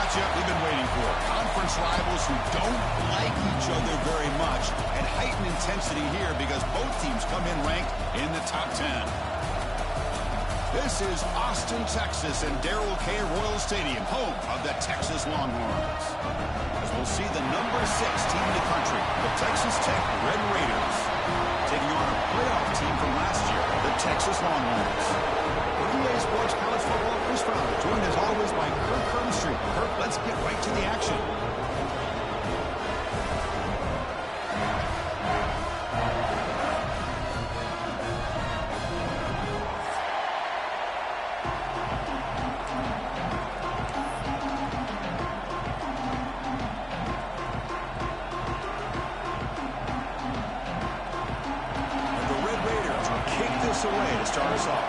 matchup we've been waiting for. Conference rivals who don't like each other very much, and heightened intensity here because both teams come in ranked in the top 10. This is Austin, Texas, and Darrell K. Royal Stadium, home of the Texas Longhorns. As we'll see the number 6 team in the country, the Texas Tech Red Raiders, taking on a playoff team from last year, the Texas Longhorns. EA Sports College Football Chris Fowler, joined as always by Kirk Herbstreit. Kirk, let's get right to the action. And the Red Raiders will kick this away to start us off.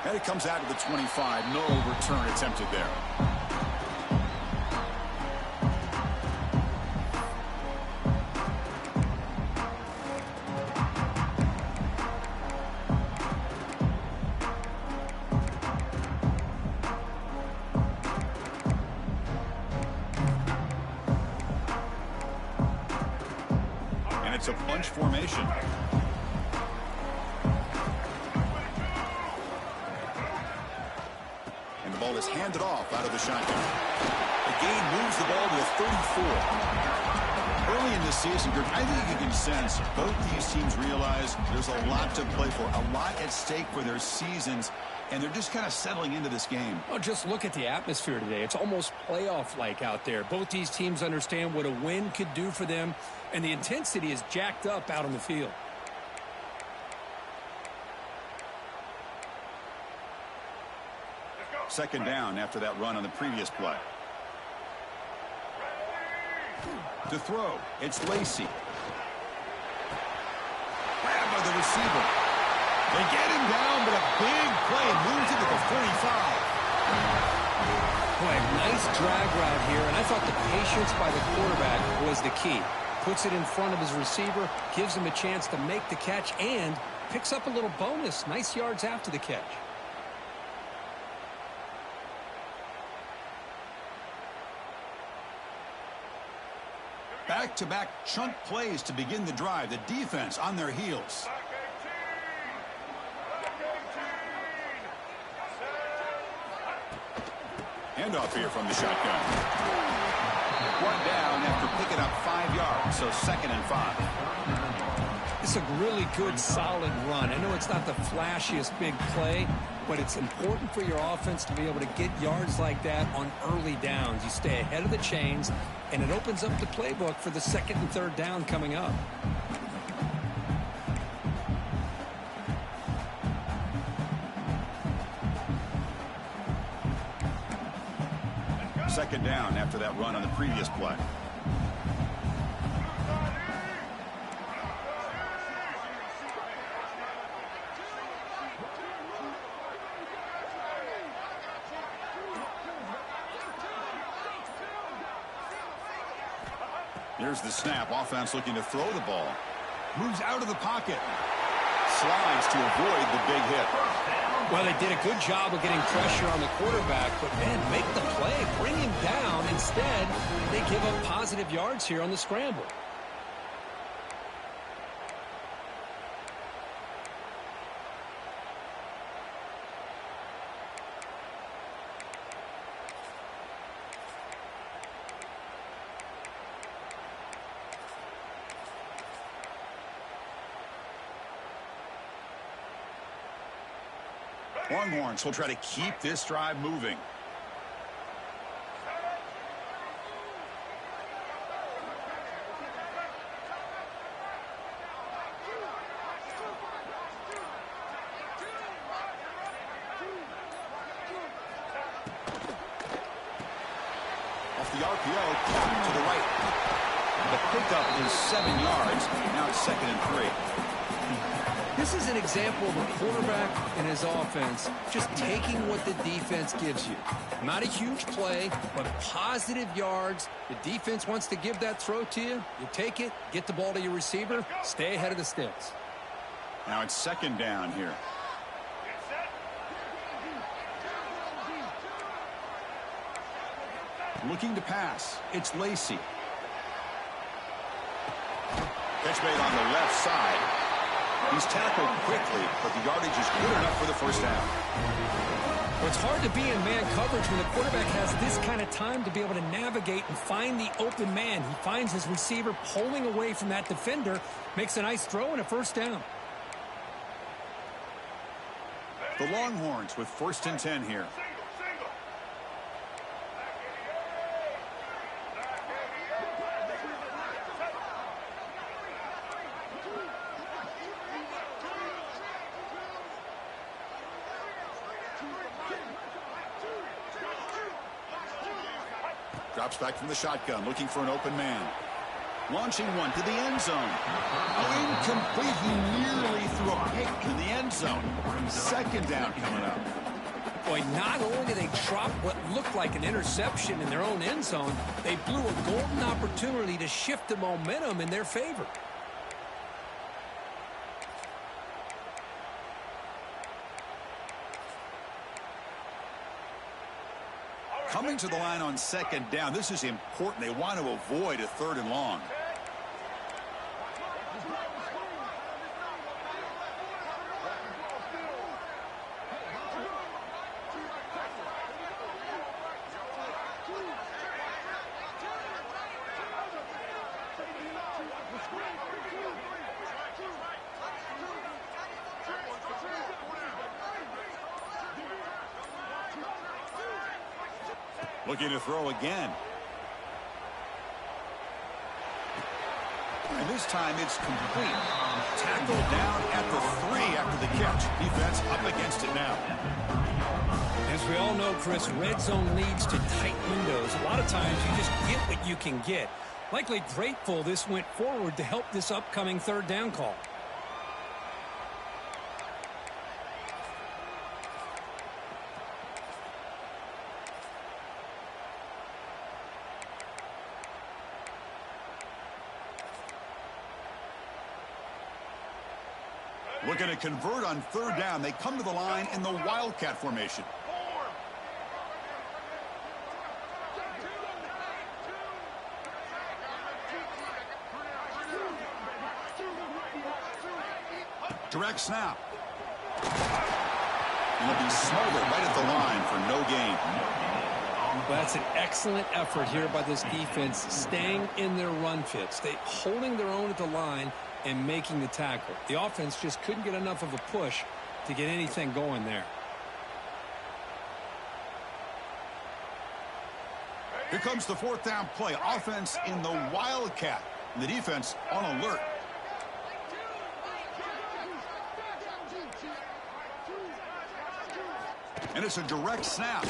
And it comes out to the 25. No return attempted there. And it's a bunch formation. Ball is handed off out of the shotgun. The gain moves the ball to the 34. Early in this season, Kirk, I think you can sense both these teams realize there's a lot to play for, a lot at stake for their seasons, and they're just kind of settling into this game. Oh, just look at the atmosphere today. It's almost playoff-like out there. Both these teams understand what a win could do for them, and the intensity is jacked up out on the field. Second down after that run on the previous play. To throw, it's Lacy. Grabbed by the receiver. They get him down, but a big play moves it to the 45. Boy, nice drag route here, and I thought the patience by the quarterback was the key. Puts it in front of his receiver, gives him a chance to make the catch, and picks up a little bonus. Nice yards after the catch. Back-to-back chunk plays to begin the drive. The defense on their heels. Handoff here from the shotgun. One down after picking up 5 yards, so 2nd and 5. It's a really good, solid run. I know it's not the flashiest big play, but it's important for your offense to be able to get yards like that on early downs. You stay ahead of the chains, and it opens up the playbook for the 2nd and 3rd down coming up. Second down after that run on the previous play. Here's the snap. Offense looking to throw the ball. Moves out of the pocket. Slides to avoid the big hit. Well, they did a good job of getting pressure on the quarterback, but, man, make the play. Bring him down. Instead, they give up positive yards here on the scramble. Longhorns will try to keep this drive moving. Off the RPO, to the right. The pickup is 7 yards. Now it's 2nd and 3. This is an example of a quarterback and his offense just taking what the defense gives you. Not a huge play, but positive yards. The defense wants to give that throw to you. You take it, get the ball to your receiver, stay ahead of the sticks. Now it's second down here. Looking to pass. It's Lacy. Catch made on the left side. He's tackled quickly, but the yardage is good enough for the first down. Well, it's hard to be in man coverage when the quarterback has this kind of time to be able to navigate and find the open man. He finds his receiver pulling away from that defender, makes a nice throw and a first down. The Longhorns with 1st and 10 here. Drops back from the shotgun, looking for an open man. Launching one to the end zone. Oh, incomplete. He nearly threw a pick in the end zone. Second down coming up. Boy, not only did they drop what looked like an interception in their own end zone, they blew a golden opportunity to shift the momentum in their favor. Coming to the line on second down. This is important. They want to avoid a 3rd and long. Looking to throw again. And this time it's complete. Tackled down at the 3 after the catch. Defense up against it now. As we all know, Chris, red zone leads to tight windows. A lot of times you just get what you can get. Likely grateful this went forward to help this upcoming 3rd down call. Looking to convert on 3rd down. They come to the line in the Wildcat formation. Direct snap. And they'll be smothered right at the line for no gain. Well, that's an excellent effort here by this defense, staying in their run fits. They holding their own at the line and making the tackle. The offense just couldn't get enough of a push to get anything going there. Here comes the 4th down play. Offense in the Wildcat. And the defense on alert. And it's a direct snap.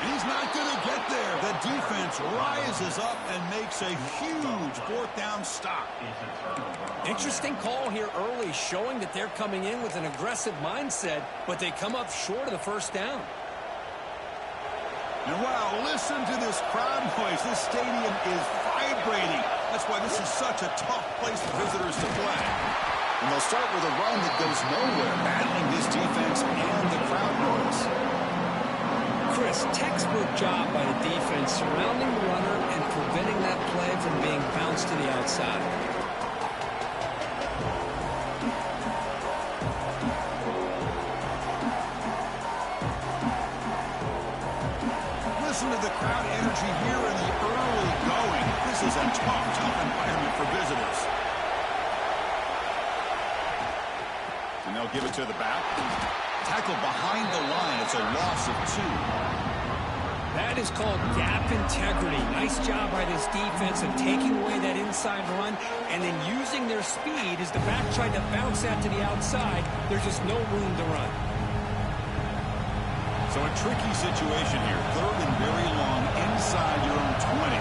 He's not going to get there. The defense rises up and makes a huge 4th down stop. Interesting call here early, showing that they're coming in with an aggressive mindset, but they come up short of the 1st down. And wow, listen to this crowd noise. This stadium is vibrating. That's why this is such a tough place for visitors to play. And they'll start with a run that goes nowhere, battling this defense and the crowd noise. Chris, textbook job by the defense surrounding the runner and preventing that play from being bounced to the outside. Listen to the crowd energy here in the early going. This is a tough environment for visitors. And they'll give it to the back. Tackled behind the line. It's a loss of 2. That is called gap integrity. Nice job by this defense of taking away that inside run and then using their speed as the back tried to bounce that to the outside. There's just no room to run. So a tricky situation here. 3rd and very long inside your own 20.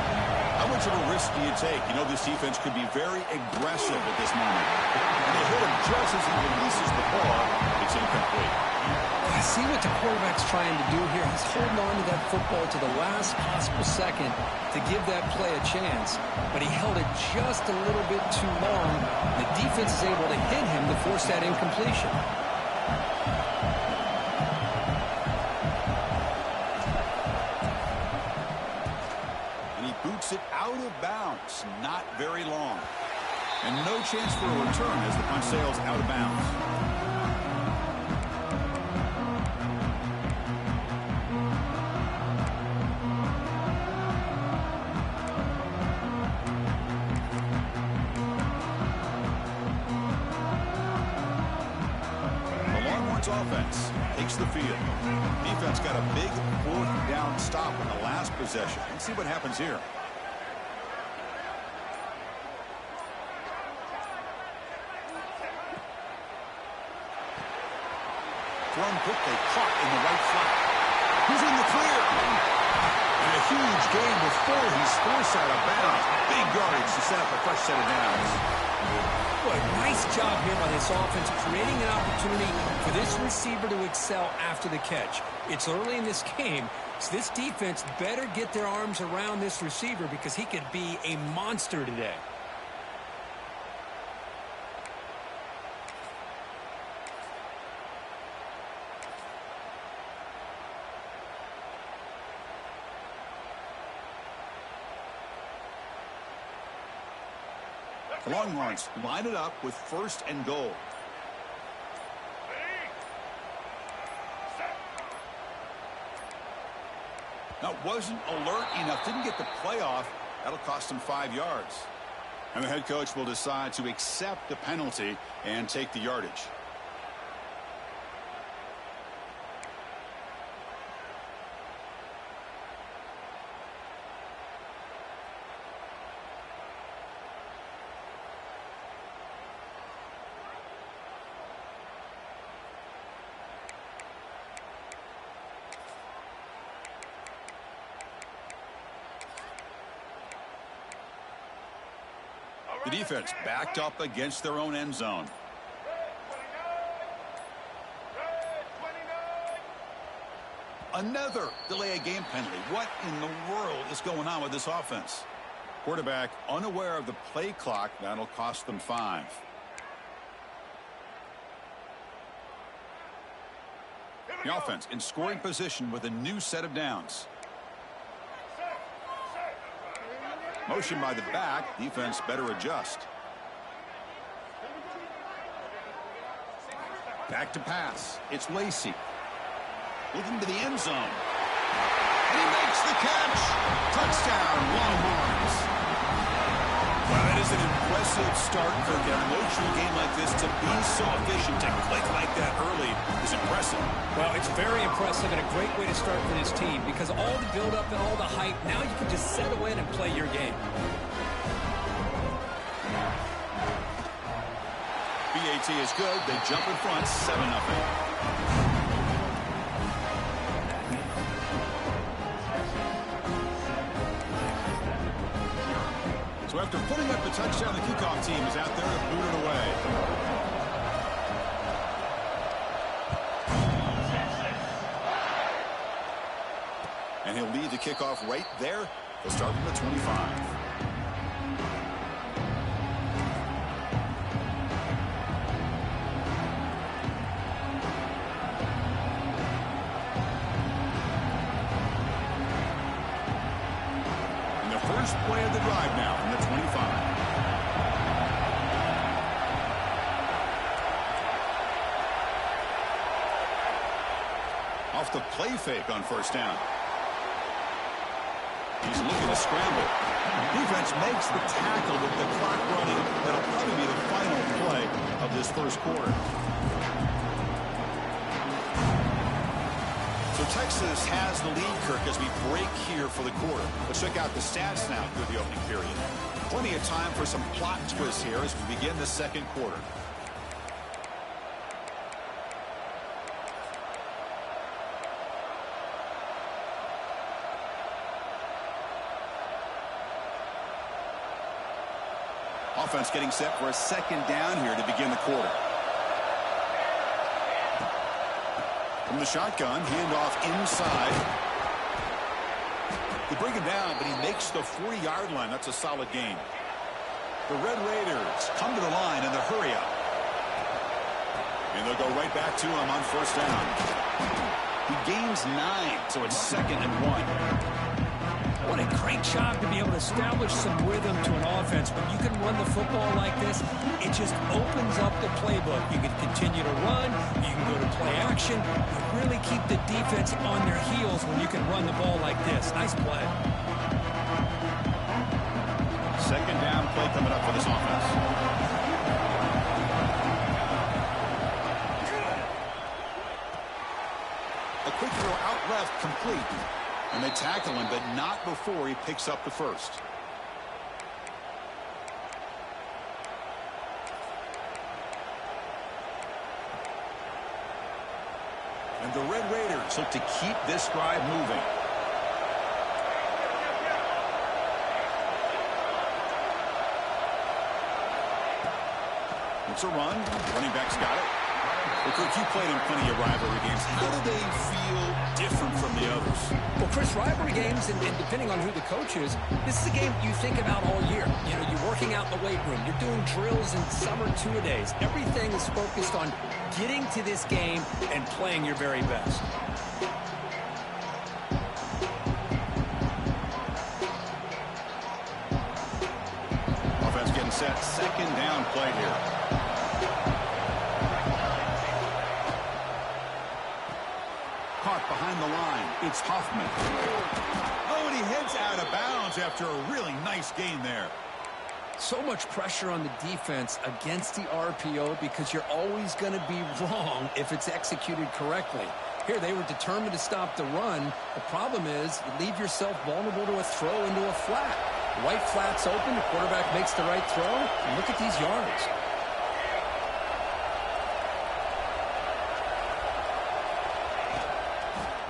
How much of a risk do you take? You know this defense could be very aggressive at this moment. And they hit him just as he releases the ball. It's incomplete. You see what the quarterback's trying to do here? He's holding on to that football to the last possible second to give that play a chance. But he held it just a little bit too long. The defense is able to hit him to force that incompletion. And he boots it out of bounds. Not very long. And no chance for a return as the punt sails out of bounds. Offense takes the field. Defense got a big fourth down stop in the last possession. Let's see what happens here. Thrown quickly, caught in the right flat. He's in the clear. And a huge gain before he's forced out of bounds. Big yardage to set up a fresh set of downs. Boy, nice job here by this offense, creating an opportunity for this receiver to excel after the catch. It's early in this game, so this defense better get their arms around this receiver because he could be a monster today. The Longhorns line it up with 1st and goal. Now, wasn't alert enough, didn't get the play off. That'll cost him 5 yards. And the head coach will decide to accept the penalty and take the yardage. The defense backed up against their own end zone. Another delay of game penalty. What in the world is going on with this offense? Quarterback unaware of the play clock. That'll cost them 5. The offense in scoring position with a new set of downs. Motion by the back. Defense better adjust. Back to pass. It's Lacey. Looking to the end zone. And he makes the catch. Touchdown, Longhorns. Well, that is an impressive start for an emotional game like this. To be so efficient, to click like that early is impressive. Well, it's very impressive and a great way to start for this team because all the build-up and all the hype, now you can just settle in and play your game. BAT is good. They jump in front, 7-0. So after putting up the touchdown, the kickoff team is out there to boot it away. And he'll lead the kickoff right there. He'll start from the 25. First play of the drive now from the 25. Off the play fake on first down. He's looking to scramble. Defense makes the tackle with the clock running. That'll probably be the final play of this first quarter. So Texas has the lead, Kirk, as we break here for the quarter. Let's check out the stats now through the opening period. Plenty of time for some plot twists here as we begin the second quarter. Offense getting set for a second down here to begin the quarter. From the shotgun, handoff inside. They bring him down, but he makes the 40-yard line. That's a solid gain. The Red Raiders come to the line in the hurry up. And they'll go right back to him on first down. He gains 9, so it's 2nd and 1. What a great job to be able to establish some rhythm to an offense. When you can run the football like this, it just opens up the playbook. You can continue to run. You can go to play action. You really keep the defense on their heels when you can run the ball like this. Nice play. Second down play coming up for this offense. A quick throw out left, complete. And they tackle him, but not before he picks up the first. And the Red Raiders look to keep this drive moving. It's a run. Running back's got it. Well, Kirk, you played in plenty of rivalry games. How do they feel different from the others? Well, Chris, rivalry games, and depending on who the coach is, this is a game you think about all year. You know, you're working out in the weight room. You're doing drills and summer two-a-days. Everything is focused on getting to this game and playing your very best. Offense getting set. Second down play here. Behind the line, it's Hoffman. Oh, and he heads out of bounds after a really nice gain there. So much pressure on the defense against the RPO because you're always going to be wrong if it's executed correctly. Here, they were determined to stop the run. The problem is you leave yourself vulnerable to a throw into a flat. The right flat's open, the quarterback makes the right throw, and look at these yards.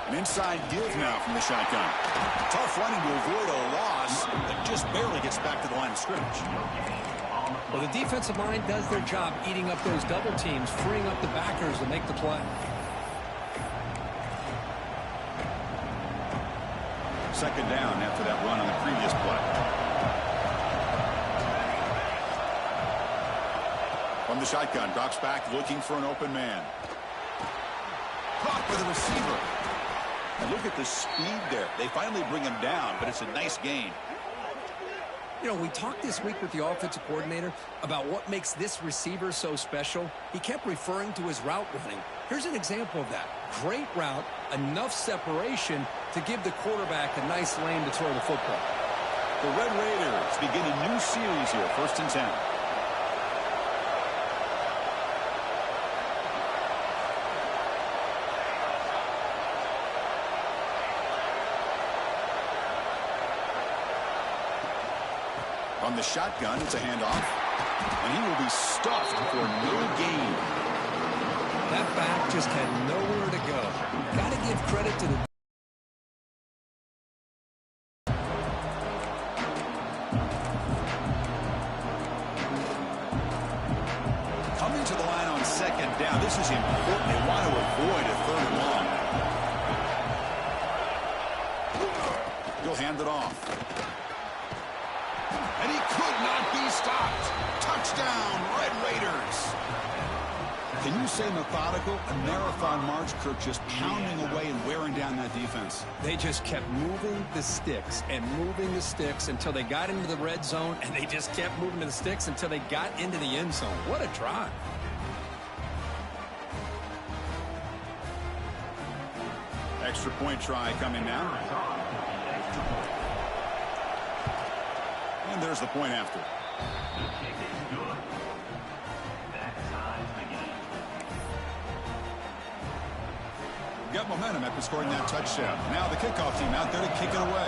An inside give now from the shotgun. Tough running to avoid a loss that just barely gets back to the line of scrimmage. Well, the defensive line does their job eating up those double teams, freeing up the backers to make the play. Second down after that run on the previous play. From the shotgun, drops back looking for an open man. Caught by the receiver. And look at the speed there. They finally bring him down, but it's a nice gain. You know, we talked this week with the offensive coordinator about what makes this receiver so special. He kept referring to his route running. Here's an example of that. Great route, enough separation to give the quarterback a nice lane to throw the football. The Red Raiders begin a new series here, 1st and 10. On the shotgun, it's a handoff. And he will be stuffed for no gain. That back just had nowhere to go. Got to give credit to the... Coming to the line on second down. This is important. They want to avoid a 3rd and long. He'll hand it off. And he could not be stopped. Touchdown, Red Raiders. Can you say methodical? A marathon march, Kirk, just pounding away and wearing down that defense. They just kept moving the sticks and moving the sticks until they got into the red zone, and they just kept moving to the sticks until they got into the end zone. What a drive. Extra point try coming now. And there's the point after. Got momentum after scoring that touchdown. Now the kickoff team out there to kick it away.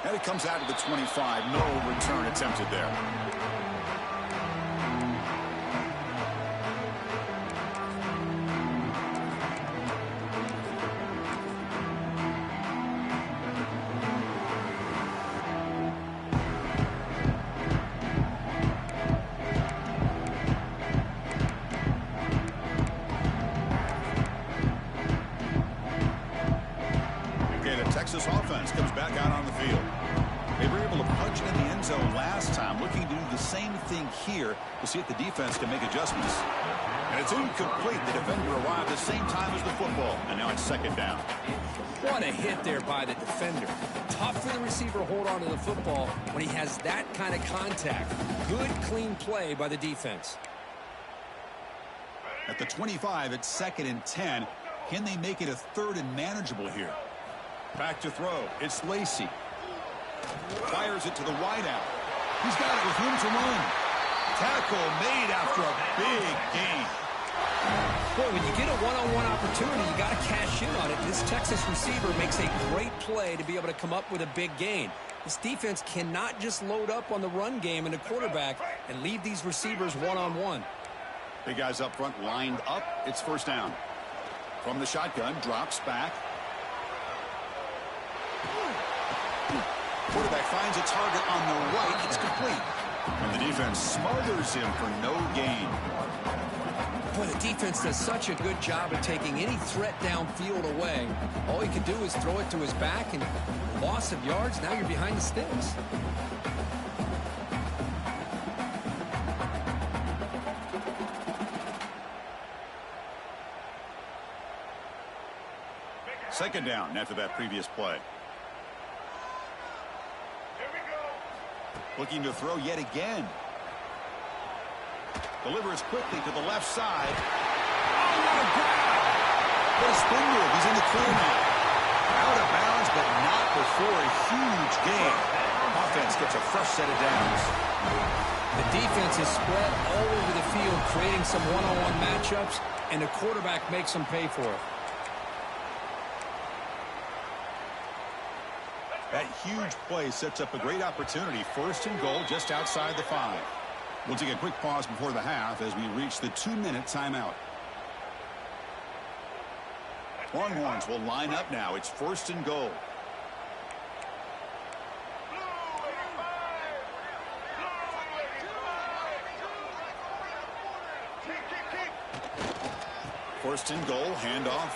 And it comes out of the 25. No return attempted there. Texas offense comes back out on the field. They were able to punch it in the end zone last time, looking to do the same thing here to see if the defense can make adjustments. And it's incomplete. The defender arrived at the same time as the football, and now it's second down. What a hit there by the defender. Tough for the receiver to hold on to the football when he has that kind of contact. Good, clean play by the defense. At the 25, it's 2nd and 10. Can they make it a 3rd and manageable here? Back to throw. It's Lacy. Fires it to the wideout. He's got it with room to run. Tackle made after a big gain. Boy, when you get a one-on-one opportunity, you got to cash in on it. This Texas receiver makes a great play to be able to come up with a big gain. This defense cannot just load up on the run game and the quarterback and leave these receivers one-on-one. Big guys up front lined up. It's first down. From the shotgun, drops back. Quarterback finds a target on the right. It's complete. And the defense smothers him for no gain. Boy, the defense does such a good job of taking any threat downfield away. All he can do is throw it to his back, and loss of yards, now you're behind the sticks. Second down after that previous play. Looking to throw yet again. Delivers quickly to the left side. Oh, what a grab! What a spin move. He's in the clear now. Out of bounds, but not before a huge gain. Offense gets a fresh set of downs. The defense is spread all over the field, creating some one-on-one matchups, and the quarterback makes them pay for it. That huge play sets up a great opportunity. 1st and goal just outside the 5. We'll take a quick pause before the half as we reach the 2-minute timeout. Longhorns will line up now. It's 1st and goal. First and goal, handoff.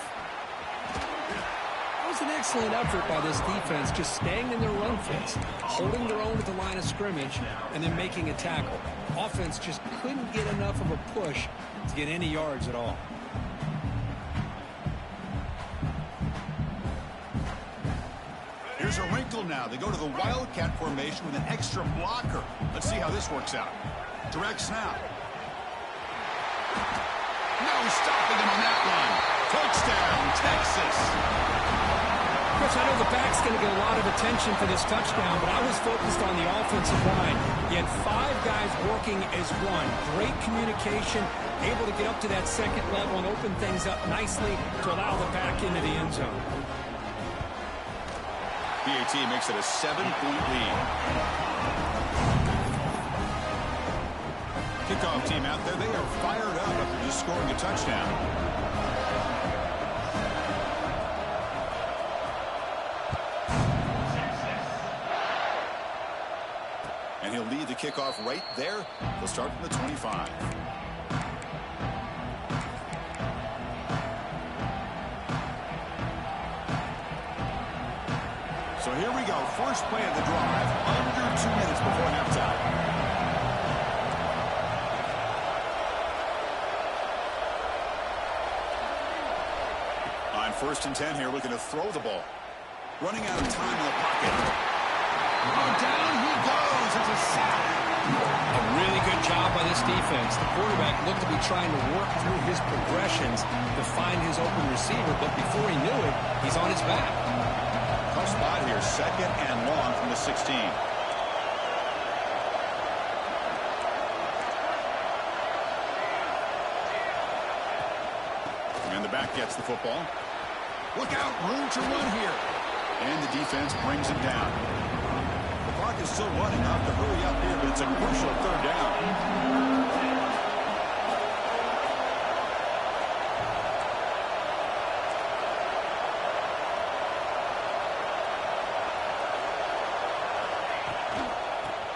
That was an excellent effort by this defense, just staying in their run fits, holding their own at the line of scrimmage, and then making a tackle. Offense just couldn't get enough of a push to get any yards at all. Here's a wrinkle now. They go to the Wildcat formation with an extra blocker. Let's see how this works out. Direct snap. No stopping him on that one. Touchdown, Texas. Chris, I know the back's going to get a lot of attention for this touchdown, but I was focused on the offensive line. You had 5 guys working as one. Great communication, able to get up to that second level and open things up nicely to allow the back into the end zone. PAT makes it a 7-point lead. Kickoff team out there, they are fired up after just scoring a touchdown. And he'll lead the kickoff right there. He'll start from the 25. So here we go. First play of the drive, under 2 minutes before halftime. On 1st and 10 here, looking to throw the ball. Running out of time in the pocket. Oh, down he goes. It's a sack. A really good job by this defense. The quarterback looked to be trying to work through his progressions to find his open receiver, but before he knew it, he's on his back. Tough spot here, 2nd and long from the 16. And the back gets the football. Look out, room to run here. And the defense brings him down. The clock is still running, up to hurry up here, but it's a crucial 3rd down.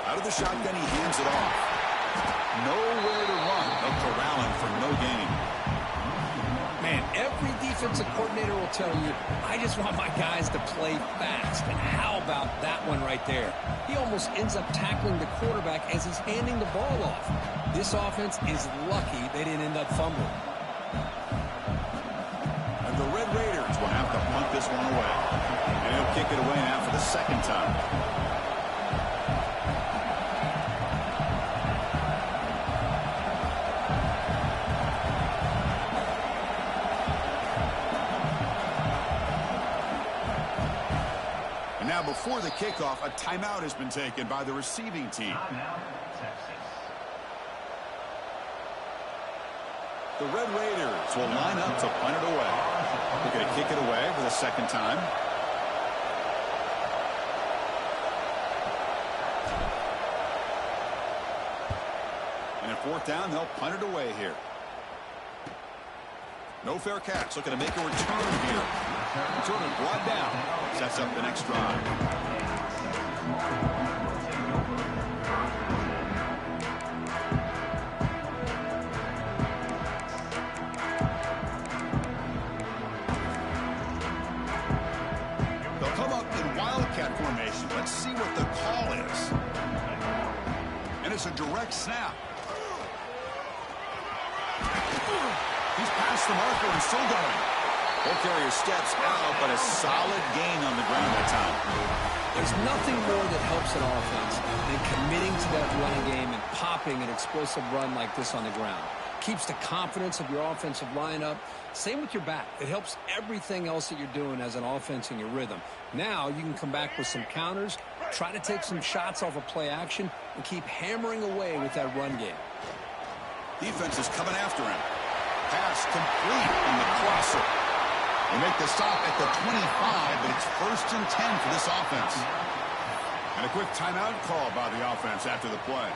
Out of the shotgun, he hands it off. Nowhere to run. They'll corral him for no gain. Man, every defensive coordinator coordinator will tell you, I just want my guys to play fast. And how about that one right there? He almost ends up tackling the quarterback as he's handing the ball off. This offense is lucky they didn't end up fumbling. And the Red Raiders will have to punt this one away. And he'll kick it away now for the second time. And now before the kickoff, a timeout has been taken by the receiving team. The Red Raiders will line up to punt it away. They're going to kick it away for the second time. And at fourth down, they'll punt it away here. No fair catch. Looking to make a return here. Return is brought down. Sets up the next drive. Formation. Let's see what the call is. And it's a direct snap. He's past the marker and still going. Ball carrier steps out, but a solid gain on the ground that time. There's nothing more that helps an offense than committing to that running game and popping an explosive run like this on the ground. Keeps the confidence of your offensive lineup. Same with your back. It helps everything else that you're doing as an offense in your rhythm. Now you can come back with some counters, try to take some shots off of play action, and keep hammering away with that run game. Defense is coming after him. Pass complete on the crosser. They make the stop at the 25, but it's 1st and 10 for this offense. And a quick timeout call by the offense after the play.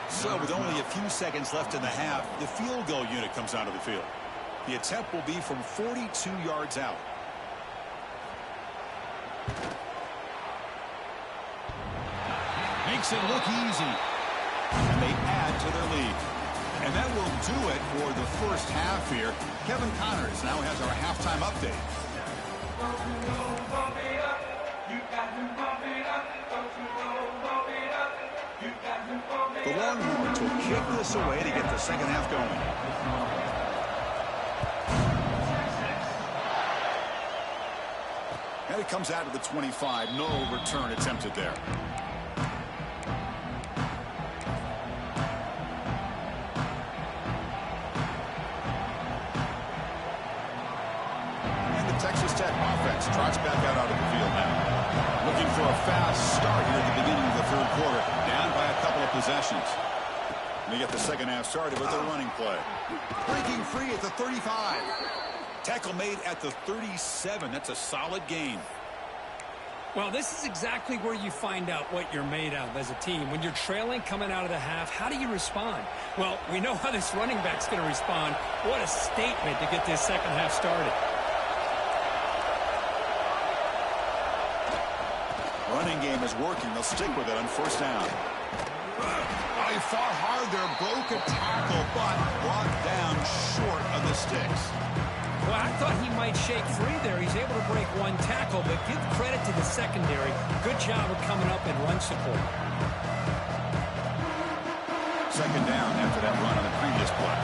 So with only a few seconds left in the half, the field goal unit comes out of the field. The attempt will be from 42 yards out. Makes it look easy. And they add to their lead. And that will do it for the first half here. Kevin Connors now has our halftime update. The Longhorns will kick this away to get the second half going. And it comes out of the 25. No return attempted there. And the Texas Tech offense trots back out onto the field now. Looking for a fast start here at the beginning of the third quarter. Down by a couple of possessions. And they get the second half started with a running play. Breaking free at the 35. Tackle made at the 37. That's a solid gain. Well, this is exactly where you find out what you're made of as a team. When you're trailing coming out of the half, how do you respond? Well, we know how this running back's going to respond. What a statement to get this second half started. Running game is working. They'll stick with it on first down. They fought hard there, broke a tackle, but brought down short of the sticks. Well, I thought he might shake free there. He's able to break one tackle, but give credit to the secondary. Good job of coming up and run support. Second down after that run on the previous play.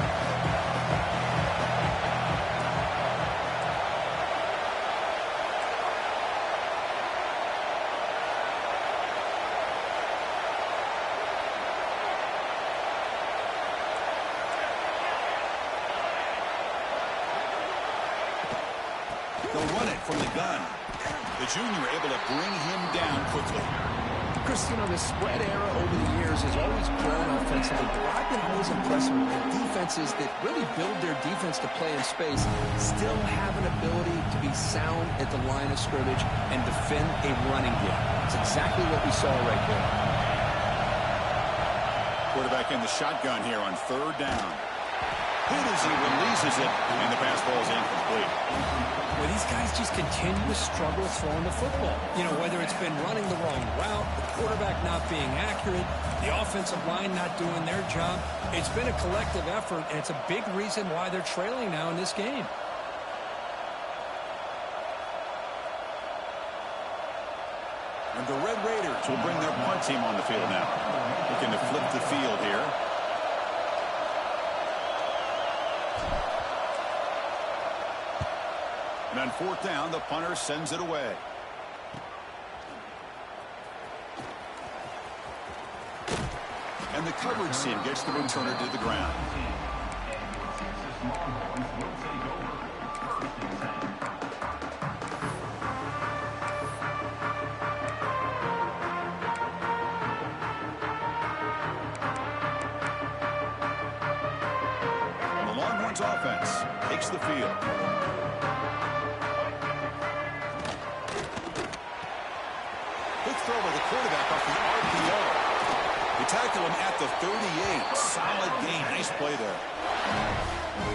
They'll run it from the gun. The junior able to bring him down quickly. Chris, you know, the spread era over the years has always grown offensively, but I've been always impressed with the defenses that really build their defense to play in space, still have an ability to be sound at the line of scrimmage and defend a running game. It's exactly what we saw right there. Quarterback in the shotgun here on third down. Hit as he releases it, and the pass ball is incomplete. Well, these guys just continue to struggle throwing the football. You know, whether it's been running the wrong route, the quarterback not being accurate, the offensive line not doing their job. It's been a collective effort, and it's a big reason why they're trailing now in this game. And the Red Raiders will bring their punt team on the field now. Looking to flip the field here. And on fourth down, the punter sends it away. And the coverage team gets the returner to the ground. And the Longhorns offense takes the field. Quick throw by the quarterback off the RPO. They tackle him at the 38. Solid gain. Nice play there.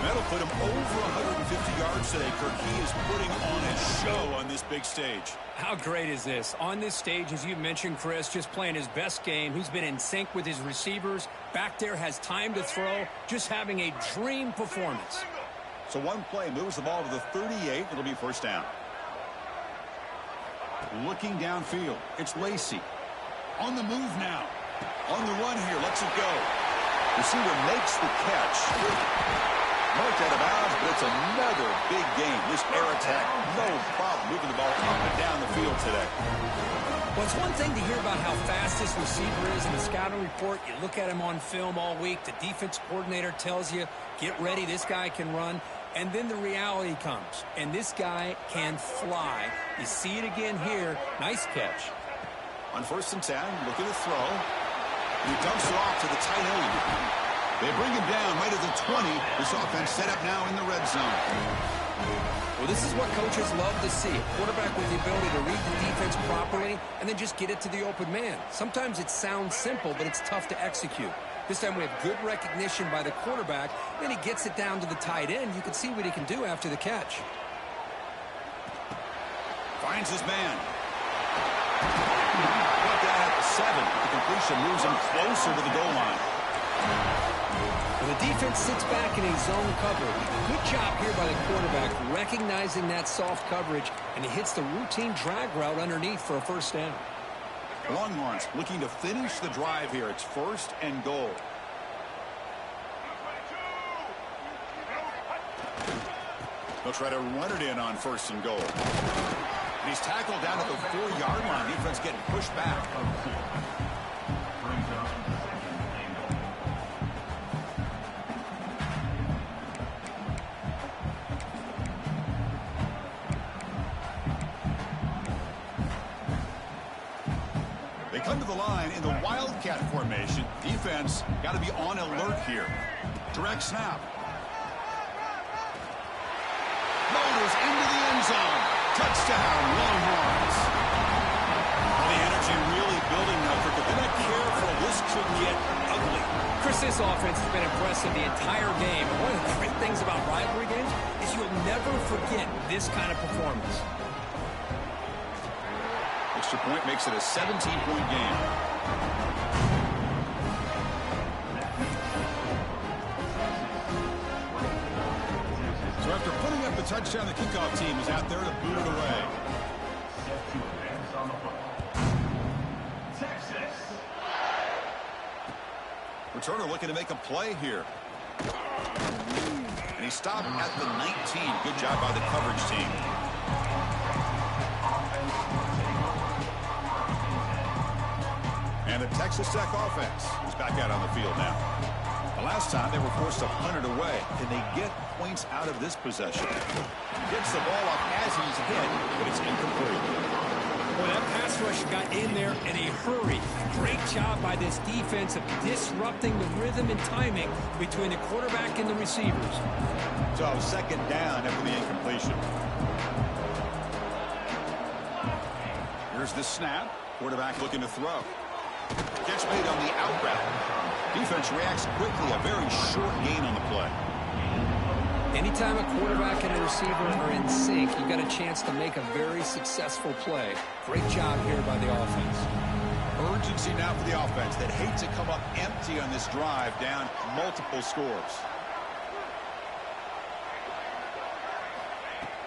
That'll put him over 150 yards today. Kirk, he is putting on a show on this big stage. How great is this? On this stage, as you mentioned, Chris, just playing his best game. He's been in sync with his receivers. Back there, has time to throw. Just having a dream performance. So one play moves the ball to the 38. It'll be first down. Looking downfield. It's Lacy. On the move now. On the run here, lets it go. Receiver makes the catch. Marked out of bounds, but it's another big game. This air attack, no problem moving the ball up and down the field today. Well, it's one thing to hear about how fast this receiver is in the scouting report. You look at him on film all week. The defense coordinator tells you, get ready, this guy can run. And then the reality comes, and this guy can fly. You see it again here. Nice catch. On first and 10, looking to throw. He dumps it off to the tight end. They bring him down right at the 20. This offense set up now in the red zone. Well, this is what coaches love to see. A quarterback with the ability to read the defense properly and then just get it to the open man. Sometimes it sounds simple, but it's tough to execute. This time we have good recognition by the quarterback. Then he gets it down to the tight end. You can see what he can do after the catch. Finds his man. Got that at the 7. The completion moves him closer to the goal line. Well, the defense sits back in a zone coverage. Good job here by the quarterback recognizing that soft coverage, and he hits the routine drag route underneath for a first down. Longhorns looking to finish the drive here. It's first and goal. They'll try to run it in on first and goal. And he's tackled down at the 4-yard line. Defense getting pushed back. They come to the line in the Wildcat formation. Defense got to be on alert here. Direct snap. Motors into the end zone. Touchdown, Longhorns. Well, the energy really building now. If they're not careful, this could get ugly. Chris, this offense has been impressive the entire game. And one of the great things about rivalry games is you'll never forget this kind of performance. Extra point makes it a 17-point game. So after putting up the touchdown, the kickoff team is out there to boot it away. Returner looking to make a play here. And he stopped at the 19. Good job by the coverage team. And the Texas Tech offense is back out on the field now. The last time they were forced to punt it away. Can they get points out of this possession? Gets the ball off as he's hit, but it's incomplete. Well, that pass rush got in there in a hurry. Great job by this defense of disrupting the rhythm and timing between the quarterback and the receivers. So second down after the incompletion. Here's the snap. Quarterback looking to throw. Catch made on the out route. Defense reacts quickly. A very short gain on the play. Anytime a quarterback and a receiver are in sync, you've got a chance to make a very successful play. Great job here by the offense. Urgency now for the offense that hates to come up empty on this drive, down multiple scores.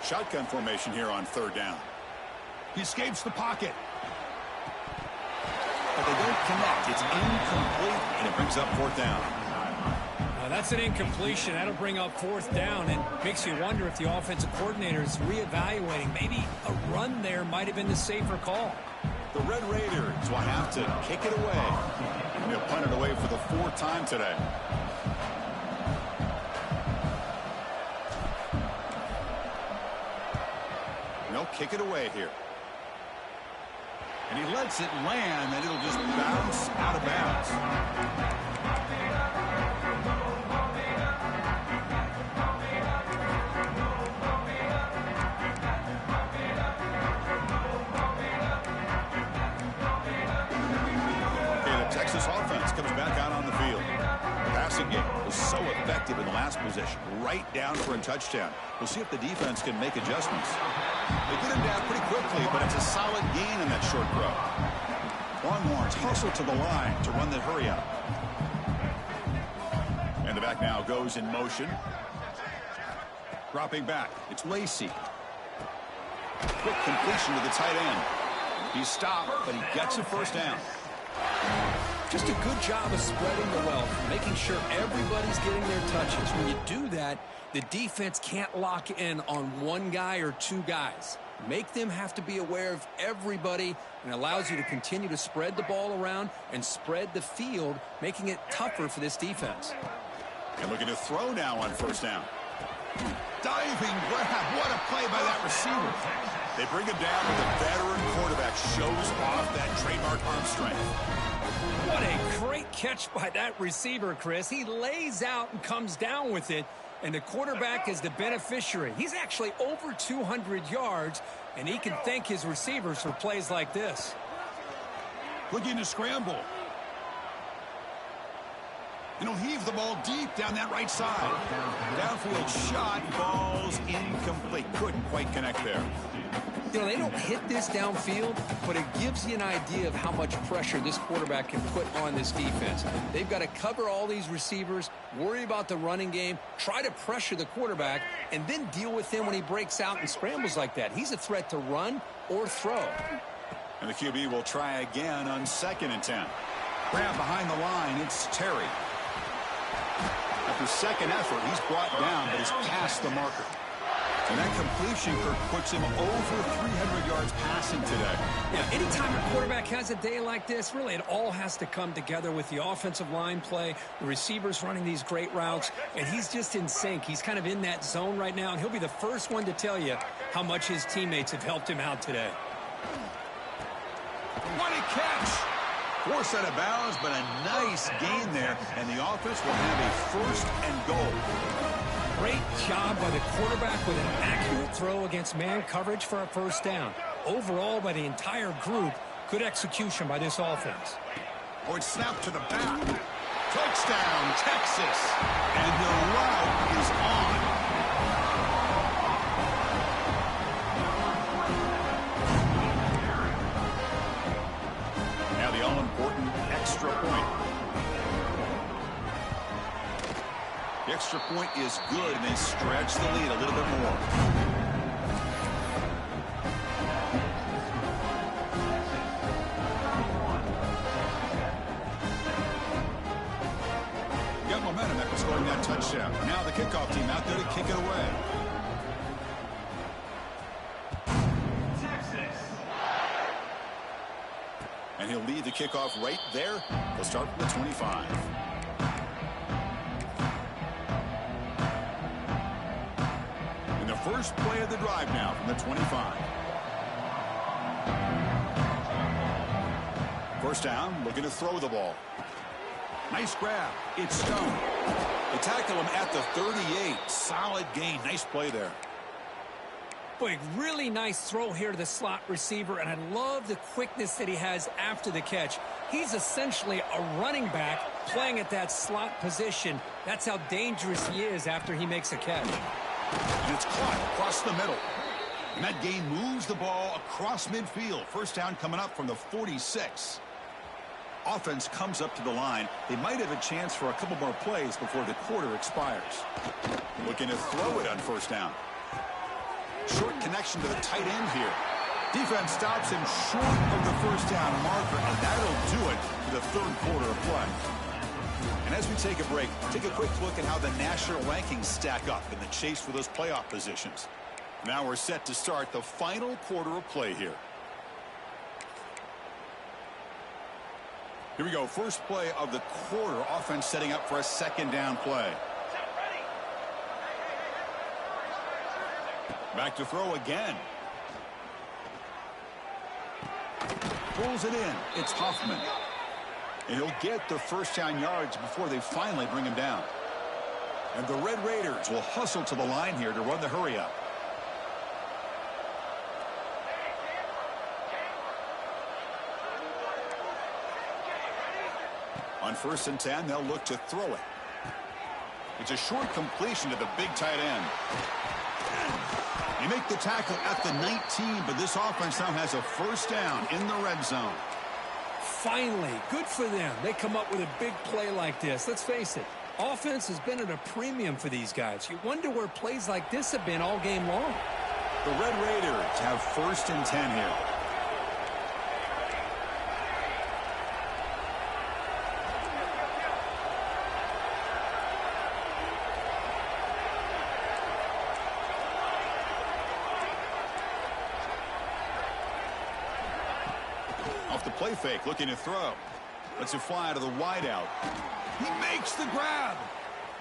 Shotgun formation here on third down. He escapes the pocket. but they don't connect. It's incomplete, and it brings up fourth down. That's an incompletion. That'll bring up fourth down and makes you wonder if the offensive coordinator is reevaluating. Maybe a run there might have been the safer call. The Red Raiders will have to kick it away. And they'll punt it away for the fourth time today. And they'll kick it away here. And he lets it land, and it'll just bounce out of bounds. Texas offense comes back out on the field. The passing game was so effective in the last possession, right down for a touchdown. We'll see if the defense can make adjustments. They get him down pretty quickly, but it's a solid gain in that short throw. Longhorns hustle to the line to run the hurry up. And the back now goes in motion. Dropping back, it's Lacy. Quick completion to the tight end. He's stopped, but he gets a first down. Just a good job of spreading the wealth, making sure everybody's getting their touches. When you do that, the defense can't lock in on one guy or two guys. Make them have to be aware of everybody, and allows you to continue to spread the ball around and spread the field, making it tougher for this defense. And looking to throw now on first down. Diving grab. What a play by that receiver. They bring him down, but the veteran quarterback shows off that trademark arm strength. What a great catch by that receiver, Chris. He lays out and comes down with it, and the quarterback is the beneficiary. He's actually over 200 yards, and he can thank his receivers for plays like this. Looking to scramble. And he'll heave the ball deep down that right side. Downfield shot, ball's incomplete. Couldn't quite connect there. You know, they don't hit this downfield, but it gives you an idea of how much pressure this quarterback can put on this defense. They've got to cover all these receivers, worry about the running game, try to pressure the quarterback, and then deal with him when he breaks out and scrambles like that. He's a threat to run or throw. And the QB will try again on 2nd and 10. Grab behind the line, it's Terry. After second effort, he's brought down, but he's past the marker. And that completion, Kirk, puts him over 300 yards passing today. Yeah, anytime a quarterback has a day like this, really it all has to come together with the offensive line play, the receivers running these great routes, and he's just in sync. He's kind of in that zone right now, and he'll be the first one to tell you how much his teammates have helped him out today. What a catch! Forced out of bounds, but a nice gain there, and the offense will have a 1st and goal. Great job by the quarterback with an accurate throw against man coverage for a first down. Overall, by the entire group, good execution by this offense. Or it's snapped to the back. Touchdown, Texas. And the route is on. Now the all-important extra point. The extra point is good, and they stretch the lead a little bit more. Got momentum after scoring that touchdown. Now the kickoff team out there to kick it away. And he'll lead the kickoff right there. They'll start from the 25. First play of the drive now from the 25. First down, looking to throw the ball. Nice grab. It's Stone. They tackle him at the 38. Solid gain. Nice play there. Boy, really nice throw here to the slot receiver, and I love the quickness that he has after the catch. He's essentially a running back playing at that slot position. That's how dangerous he is after he makes a catch. And it's caught across the middle. And that gain moves the ball across midfield. First down coming up from the 46. Offense comes up to the line. They might have a chance for a couple more plays before the quarter expires. Looking to throw it on first down. Short connection to the tight end here. Defense stops him short of the first down marker, and that'll do it for the third quarter of play. And as we take a break, take a quick look at how the national rankings stack up in the chase for those playoff positions. Now we're set to start the final quarter of play here. Here we go. First play of the quarter. Offense setting up for a second down play. Back to throw again. Pulls it in. It's Huffman. And he'll get the first down yards before they finally bring him down. And the Red Raiders will hustle to the line here to run the hurry up. On 1st and 10, they'll look to throw it. It's a short completion to the big tight end. They make the tackle at the 19, but this offense now has a first down in the red zone. Finally, good for them. They come up with a big play like this. Let's face it, offense has been at a premium for these guys. You wonder where plays like this have been all game long. The Red Raiders have 1st and 10 here. Off the play fake, looking to throw. Lets it fly to the wideout. He makes the grab.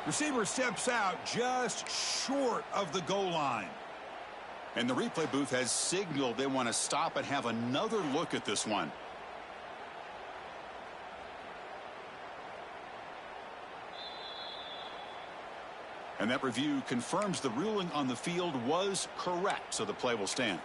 Receiver steps out just short of the goal line. And the replay booth has signaled they want to stop and have another look at this one. And that review confirms the ruling on the field was correct, so the play will stand.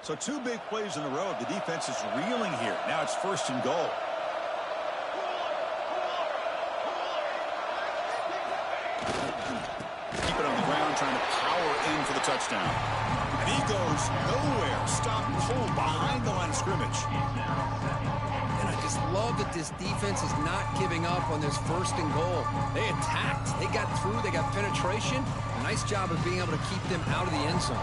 So 2 big plays in a row. The defense is reeling here. Now it's 1st and goal. Keep it on the ground, trying to power in for the touchdown. And he goes nowhere. Stop pull behind the line of scrimmage. And I just love that this defense is not giving up on this 1st and goal. They attacked. They got through. They got penetration. Nice job of being able to keep them out of the end zone.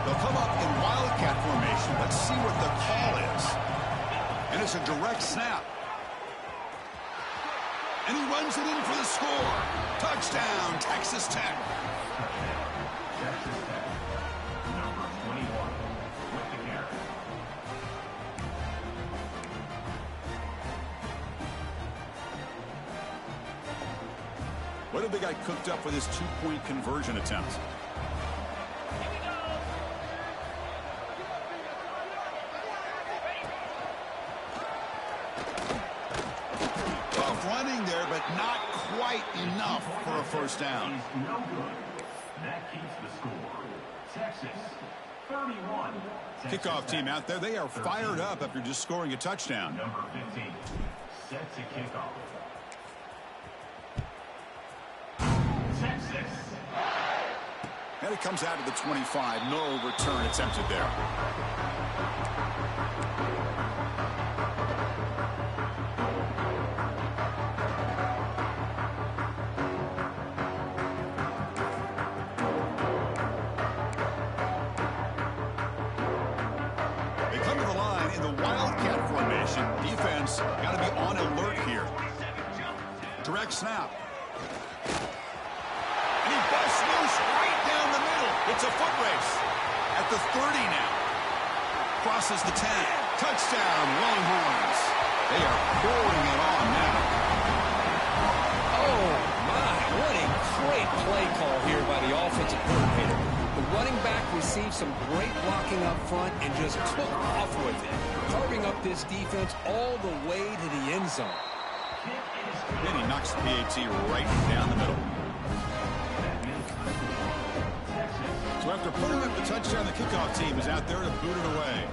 They'll come up in wildcat formation. Let's see what the call is. And it's a direct snap. And he runs it in for the score. Touchdown, Texas Tech. Number 21 with the carry. What have they got cooked up for this 2-point conversion attempt? Running there, but not quite enough for a first down. No good. That keeps the score. Texas 31. Kickoff team out there. They are fired up after just scoring a touchdown. Number 15 set to kick off. Texas. And it comes out of the 25. No return attempted there. Defense got to be on alert here. Direct snap. And he busts loose right down the middle. It's a foot race. At the 30 now. Crosses the 10. Touchdown, Longhorns. They are pouring it on now. Oh, my. What a great play call here by the offensive coordinator. The running back received some great blocking up front and just took off with it, carving up this defense all the way to the end zone. Then he knocks the PAT right down the middle. So after putting up the touchdown, the kickoff team is out there to boot it away.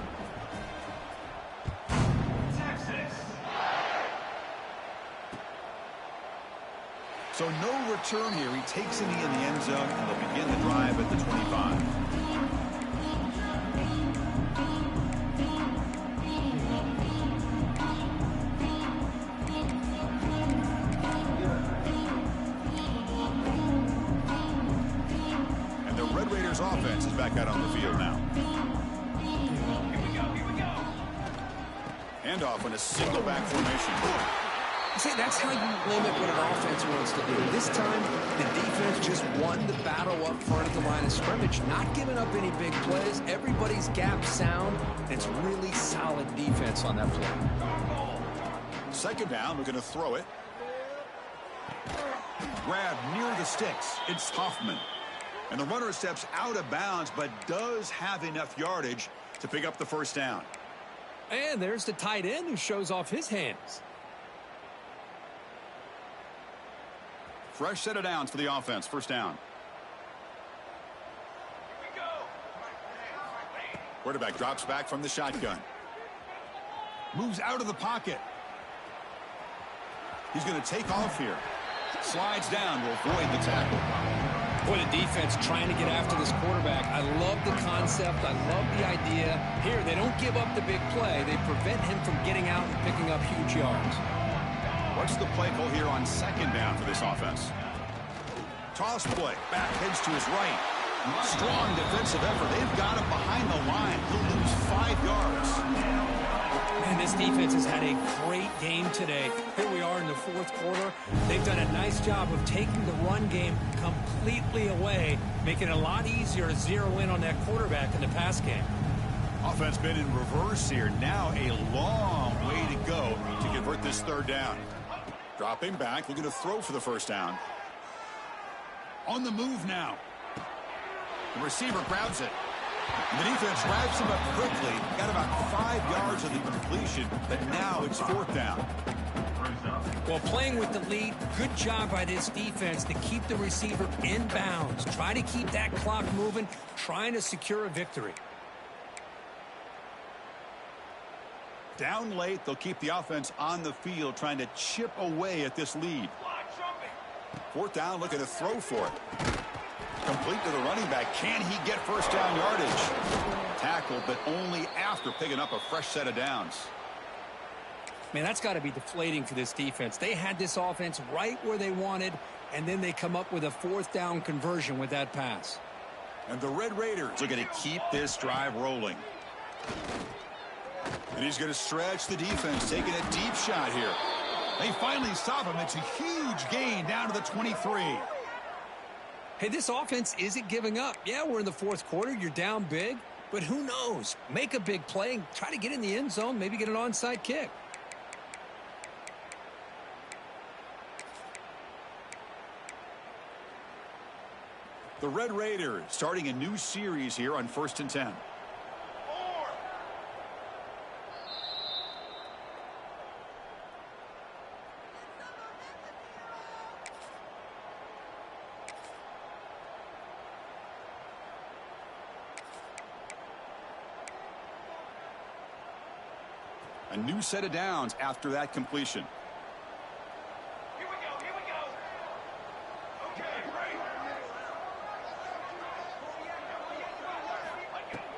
So no return here. He takes it in the end zone, and they'll begin the drive at the 25. Red Raiders offense is back out on the field now. Handoff in a single back formation. See, that's how you limit what an offense wants to do. This time, the defense just won the battle up front of the line of scrimmage, not giving up any big plays. Everybody's gap sound. It's really solid defense on that play. Second down, we're going to throw it. Grab near the sticks. It's Hoffman. And the runner steps out of bounds, but does have enough yardage to pick up the first down. And there's the tight end who shows off his hands. Fresh set of downs for the offense. First down. Quarterback drops back from the shotgun. Moves out of the pocket. He's going to take off here. Slides down to avoid the tackle. Boy, the defense trying to get after this quarterback. I love the concept. I love the idea. Here, they don't give up the big play. They prevent him from getting out and picking up huge yards. What's the play call here on second down for this offense? Toss play. Back heads to his right. Strong defensive effort. They've got him behind the line. He'll lose 5 yards. Man, this defense has had a great game today. Here we are in the fourth quarter. They've done a nice job of taking the run game completely away, making it a lot easier to zero in on that quarterback in the pass game. Offense been in reverse here. Now a long way to go to convert this third down. Dropping back, looking to throw for the first down. On the move now. The receiver grabs it. And the defense wraps him up quickly. Got about 5 yards of the completion, but now it's fourth down. Well, playing with the lead, good job by this defense to keep the receiver in bounds. Try to keep that clock moving, trying to secure a victory. Down late, they'll keep the offense on the field, trying to chip away at this lead. Fourth down, looking to throw for it. Complete to the running back. Can he get first down yardage? Tackled, but only after picking up a fresh set of downs. Man, that's got to be deflating for this defense. They had this offense right where they wanted, and then they come up with a fourth down conversion with that pass. And the Red Raiders are going to keep this drive rolling. And he's going to stretch the defense, taking a deep shot here. They finally stop him. It's a huge gain down to the 23. Hey, this offense isn't giving up. Yeah, we're in the fourth quarter. You're down big. But who knows? Make a big play and try to get in the end zone, maybe get an onside kick. The Red Raiders starting a new series here on 1st and 10. A new set of downs after that completion. Here we go. Okay, right.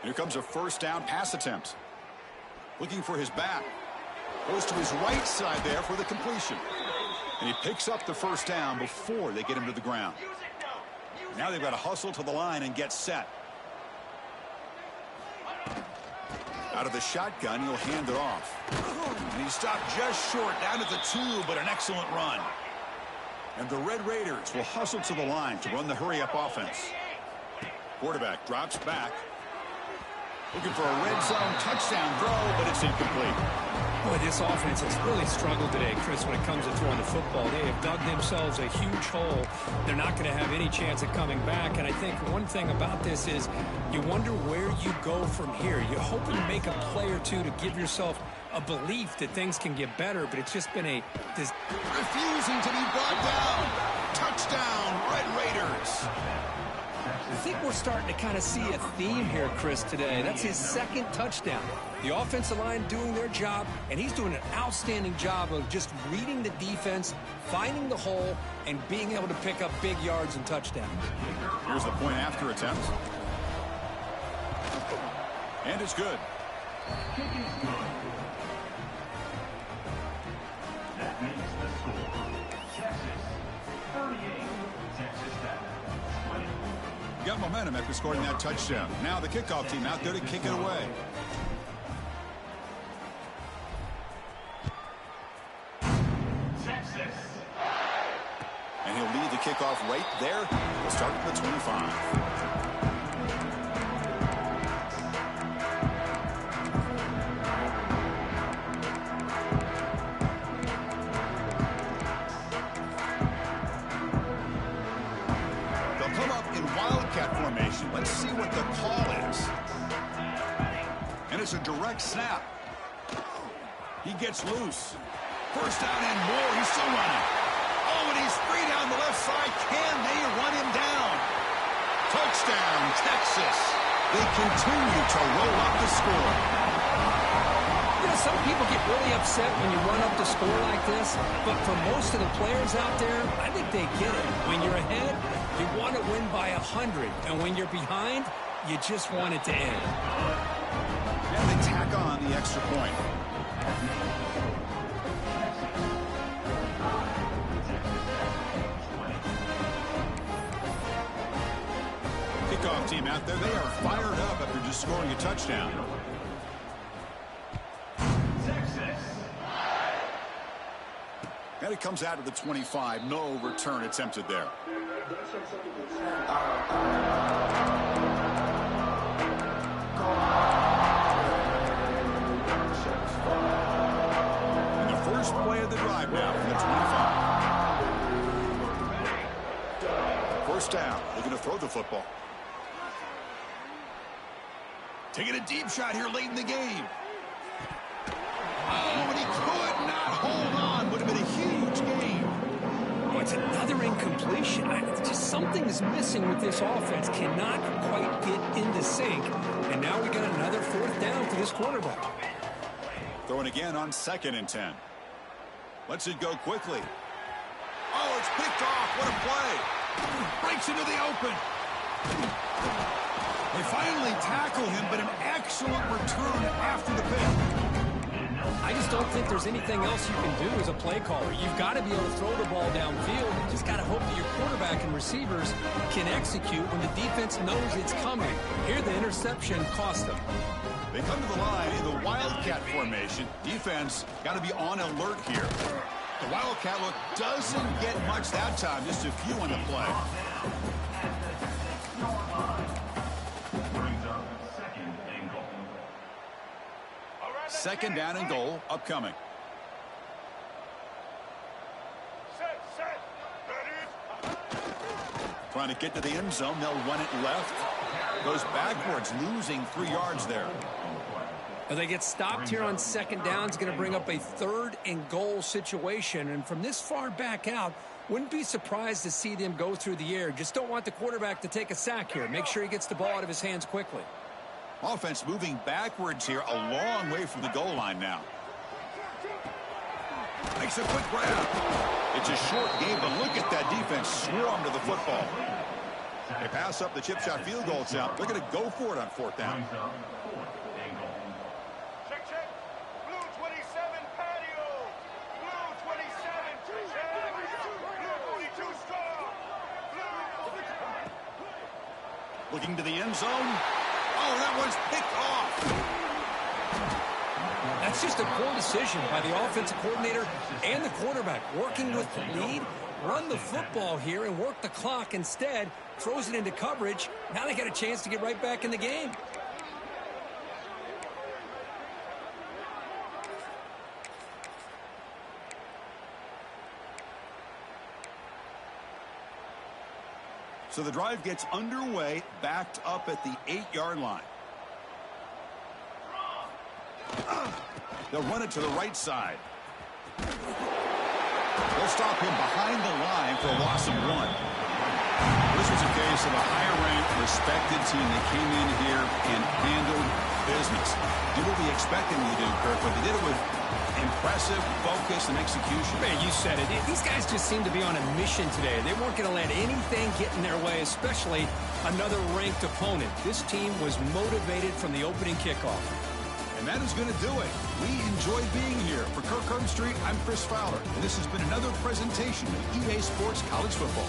Here comes a first down pass attempt. Looking for his back. Goes to his right side there for the completion. And he picks up the first down before they get him to the ground. Now they've got to hustle to the line and get set. Out of the shotgun, he'll hand it off. And he stopped just short, down at the 2, but an excellent run. And the Red Raiders will hustle to the line to run the hurry-up offense. Quarterback drops back. Looking for a red zone touchdown throw, but it's incomplete. Boy, this offense has really struggled today, Chris, when it comes to throwing the football. They have dug themselves a huge hole. They're not going to have any chance of coming back. And I think one thing about this is you wonder where you go from here. You're hoping to make a play or two to give yourself a belief that things can get better, but it's just been refusing to be brought down. Touchdown, Red Raiders. I think we're starting to kind of see a theme here, Chris, today. That's his second touchdown. The offensive line doing their job, and he's doing an outstanding job of just reading the defense, finding the hole, and being able to pick up big yards and touchdowns. Here's the point after attempt. And it's good. Kick is good. That makes the score. Texas 38, Texas Tech 20. got momentum after scoring that touchdown. Now the kickoff team out there to kick it away. Texas. And he'll lead the kickoff right there. We'll start at the 25. Formation. Let's see what the call is. And it's a direct snap. He gets loose. First down and more. He's still running. Oh, and he's free down the left side. Can they run him down? Touchdown, Texas. They continue to roll up the score. You know, some people get really upset when you run up the score like this, but for most of the players out there, I think they get it. When you're ahead, you want to win by 100, and when you're behind, you just want it to end. And they tack on the extra point. Kickoff team out there, they are fired up after just scoring a touchdown. And it comes out of the 25. No return attempted there. And the first play of the drive now from the 25. First down. They're going to throw the football. Taking a deep shot here late in the game. Oh, and he could not hold on. Would have been a huge game. Oh, it's another incompletion. Just something is missing with this offense. Cannot quite get into sync. And now we got another fourth down for this quarterback. Throwing again on 2nd and 10. Lets it go quickly. Oh, it's picked off. What a play. Breaks into the open. They finally tackle him, but an excellent return after the pick. I just don't think there's anything else you can do as a play caller. You've got to be able to throw the ball downfield. You just got to hope that your quarterback and receivers can execute when the defense knows it's coming. Here, the interception cost them. They come to the line in the Wildcat formation. Defense got to be on alert here. The Wildcat look doesn't get much that time, just a few on the play. Second down and goal upcoming. Trying to get to the end zone. They'll run it left. Goes backwards, losing 3 yards there. They get stopped here on 2nd down. It's going to bring up a 3rd and goal situation. And from this far back out, wouldn't be surprised to see them go through the air. Just don't want the quarterback to take a sack here. Make sure he gets the ball out of his hands quickly. Offense moving backwards here, a long way from the goal line now. Makes a quick grab. It's a short game, but look at that defense swarm to the football. They pass up the chip shot field goal attempt. They're going to go for it on 4th down. Check. Blue 27 patio. Blue 27 Blue 42 strong. Looking to the end zone. Oh, that one's picked off. That's just a poor decision by the offensive coordinator and the quarterback. Working with the lead, run the football here and work the clock instead. Throws it into coverage. Now they got a chance to get right back in the game. So the drive gets underway, backed up at the 8-yard line. They'll run it to the right side. They'll stop him behind the line for a loss of 1. This was a case of a higher-ranked, respected team that came in here and handled business. Did what we expected them to do, Kirk, but they did it with impressive focus and execution. Man, you said it. These guys just seem to be on a mission today. They weren't going to let anything get in their way, especially another ranked opponent. This team was motivated from the opening kickoff. And that is going to do it. We enjoy being here. For Kirk Herbstreit, I'm Chris Fowler. And this has been another presentation of EA Sports College Football.